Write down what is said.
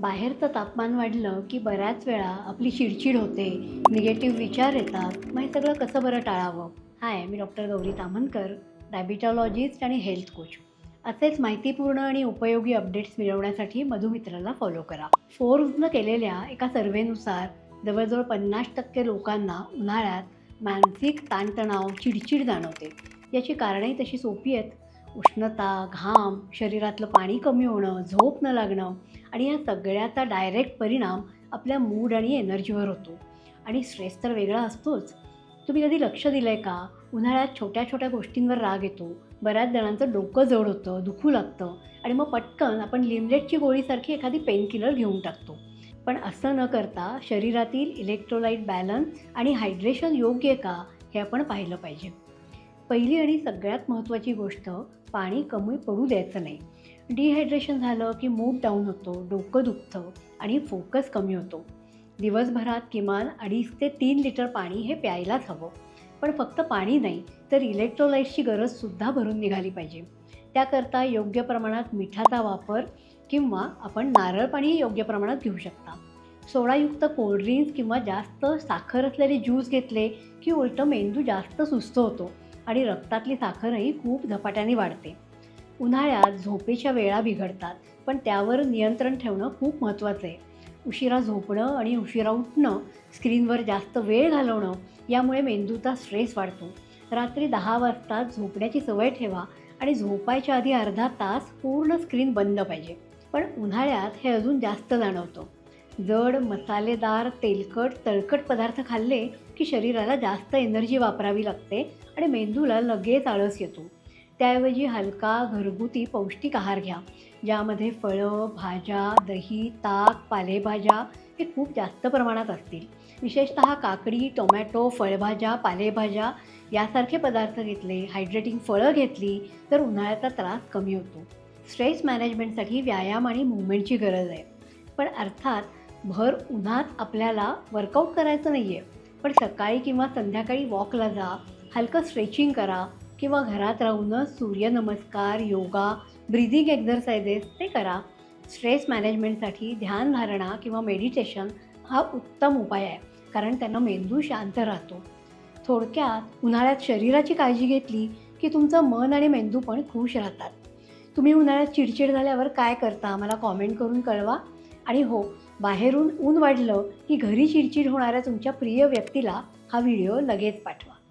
बाहेरचं तापमान वाढलं की बऱ्याच वेळा आपली चिडचिड होते, निगेटिव्ह विचार येतात. मग हे सगळं कसं बरं टाळावं? हाय, मी डॉक्टर गौरी ताम्हनकर, डायबिटॉलॉजिस्ट आणि हेल्थ कोच. असेच माहितीपूर्ण आणि उपयोगी अपडेट्स मिळवण्यासाठी मधुमित्राला फॉलो करा. फोर्ब्सनं केलेल्या एका सर्व्हेनुसार जवळजवळ 50% लोकांना उन्हाळ्यात मानसिक ताणतणाव, चिडचिड जाणवते. याची कारणंही तशी सोपी आहेत. उष्णता, घाम, शरीरातलं पाणी कमी होणं, झोप न लागणं आणि या सगळ्याचा डायरेक्ट परिणाम आपल्या मूड आणि एनर्जीवर होतो. आणि स्ट्रेस तर वेगळा असतोच. तुम्ही कधी लक्ष दिलं आहे का? उन्हाळ्यात छोट्या छोट्या गोष्टींवर राग येतो. बऱ्याच जणांचं डोकं जड होतं, दुखू लागतं आणि मग पटकन आपण लिमलेटची गोळीसारखी एखादी पेनकिलर घेऊन टाकतो. पण असं न करता शरीरातील इलेक्ट्रोलाइट बॅलन्स आणि हायड्रेशन योग्य आहे का, हे आपण पाहिलं पाहिजे. पहिली आणि सगळ्यात महत्त्वाची गोष्ट, पाणी कमी पडू द्यायचं नाही. डिहायड्रेशन झालं की मूड डाऊन होतो, डोकं दुखतं आणि फोकस कमी होतो. दिवसभरात किमान 2.5 ते 3 लिटर पाणी हे प्यायलाच हवं. पण फक्त पाणी नाही, तर इलेक्ट्रोलाइट्सची गरजसुद्धा भरून निघाली पाहिजे. त्याकरता योग्य प्रमाणात मिठाचा वापर किंवा आपण नारळ पाणी योग्य प्रमाणात घेऊ शकता. सोडायुक्त कोल्ड्रिंक्स किंवा जास्त साखर असलेले ज्यूस घेतले की उलटं मेंदू जास्त सुस्त होतो आणि रक्तातली साखरही खूप झपाट्याने वाढते. उन्हाळ्यात झोपेच्या वेळा बिघडतात, पण त्यावर नियंत्रण ठेवणं खूप महत्त्वाचं आहे. उशिरा झोपणं आणि उशिरा उठणं, स्क्रीनवर जास्त वेळ घालवणं यामुळे मेंदूचा स्ट्रेस वाढतो. रात्री 10 वाजता झोपण्याची सवय ठेवा आणि झोपायच्या आधी अर्धा तास पूर्ण स्क्रीन बंद पाहिजे. पण उन्हाळ्यात हे अजून जास्त जाणवतं. जड, मसालेदार, तेलकट, तळकट पदार्थ खाल्ले की शरीराला जास्त एनर्जी वापरावी लागते आणि मेंदूला लगेच आळस येतो. त्याऐवजी हलका, घरगुती, पौष्टिक आहार घ्या, ज्यामध्ये फळं, भाज्या, दही, ताक, पालेभाज्या हे खूप जास्त प्रमाणात असतील. विशेषतः काकडी, टोमॅटो, फळभाज्या, पालेभाज्या यासारखे पदार्थ घेतले, हायड्रेटिंग फळं घेतली तर उन्हाळ्याचा त्रास कमी होतो. स्ट्रेस मॅनेजमेंटसाठी व्यायाम आणि मूव्हमेंटची गरज आहे. पण अर्थात भर उन्हात आपल्याला वर्कआउट करायचं नाही आहे. पण सकाळी किंवा संध्याकाळी वॉकला जा, हलकं स्ट्रेचिंग करा किंवा घरात राहूनच सूर्यनमस्कार, योगा, ब्रीदिंग एक्झरसाइजेस ते करा. स्ट्रेस मॅनेजमेंटसाठी ध्यानधारणा किंवा मेडिटेशन हा उत्तम उपाय आहे, कारण त्यानं मेंदू शांत राहतो. थोडक्यात उन्हाळ्यात शरीराची काळजी घेतली की तुमचं मन आणि मेंदू पण खुश राहतात. तुम्ही उन्हाळ्यात चिडचिड झाल्यावर काय करता, मला कॉमेंट करून कळवा. आणि हो, बाहेरून ऊन वाढलं की घरी चिडचिड होणाऱ्या तुमच्या प्रिय व्यक्तीला हा व्हिडिओ लगेच पाठवा.